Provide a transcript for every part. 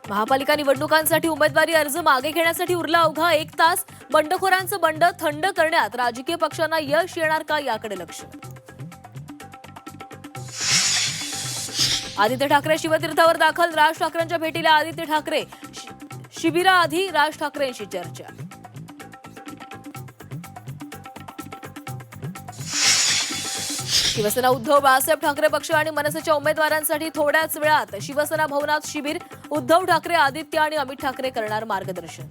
महापालिका निवडणुकांसाठी उमेदवारी अर्ज मागे घेण्यासाठी उरला अवघा 1 तास. बंडखोरांचं बंड थंड करण्यात राजकीय पक्षांना यश येणार का याकडे लक्ष. आदित्य ठाकरे शिवतीर्थावर दाखल. राज ठाकरेंच्या भेटीला आदित्य ठाकरे. शिबिराआधी राज ठाकरेंशी चर्चा. शिवसेना उद्धव बाळासाहेब ठाकरे पक्ष आणि मनसेच्या उमेदवारांसाठी थोड्याच वेळात शिवसेना भवनात शिबिर. उद्धव ठाकरे, आदित्य आणि अमित ठाकरे करणार मार्गदर्शन.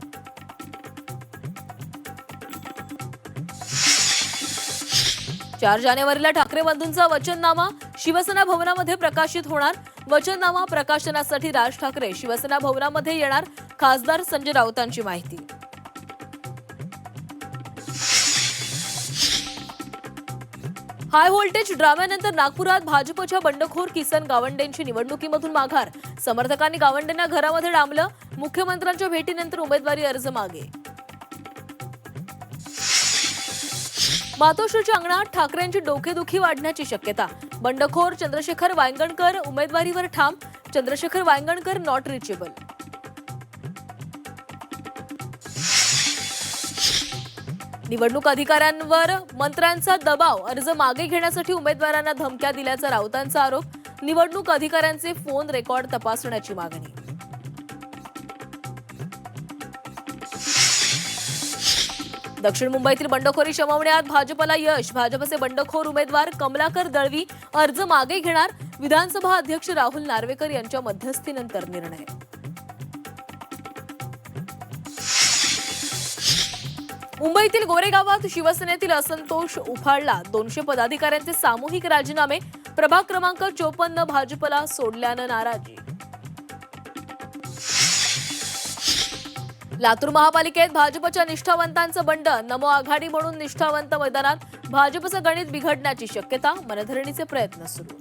चार जानेवारीला ठाकरे बंधूंचा वचननामा शिवसेना भवनामध्ये प्रकाशित होणार. वचननामा प्रकाशनासाठी राज ठाकरे शिवसेना भवनामध्ये येणार. खासदार संजय राऊतांची माहिती. हाय व्होल्टेज ड्राम्यानंतर नागपुरात भाजपच्या बंडखोर किसन गावंडेंची निवडणुकीमधून माघार. समर्थकांनी गावंडेंना घरामध्ये डांबलं. मुख्यमंत्र्यांच्या भेटीनंतर उमेदवारी अर्ज मागे. मातोश्रीच्या अंगणात ठाकरेंची डोकेदुखी वाढण्याची शक्यता. बंडखोर चंद्रशेखर वांगणकर उमेदवारीवर ठाम. Chandrashekhar Wangankar not reachable. निवडणूक अधिकाऱ्यांवर मंत्र्यांचा दबाव. अर्ज मागे घेण्यासाठी उमेदवारांना धमक्या दिल्याचा राऊतांचा आरोप. निवडणूक अधिकाऱ्यांचे फोन रेकॉर्ड तपासण्याची मागणी. दक्षिण मुंबईतील बंडखोरी शमवण्यात भाजपला यश. भाजपचे बंडखोर उमेदवार कमलाकर दळवी अर्ज मागे घेणार. विधानसभा अध्यक्ष राहुल नार्वेकर यांच्या मध्यस्थीनंतर निर्णय. मुंबईतील गोरेगावात शिवसेनेतील असंतोष उफाळला. 200 पदाधिकाऱ्यांचे सामूहिक राजीनामे. प्रभाग क्रमांक 54 भाजपला सोडल्यानं नाराजी. लातूर महापालिकेत भाजपच्या निष्ठावंतांचं बंड. नमो आघाडी म्हणून निष्ठावंत मैदानात. भाजपचं गणित बिघडण्याची शक्यता. मनधरणीचे प्रयत्न सुरू.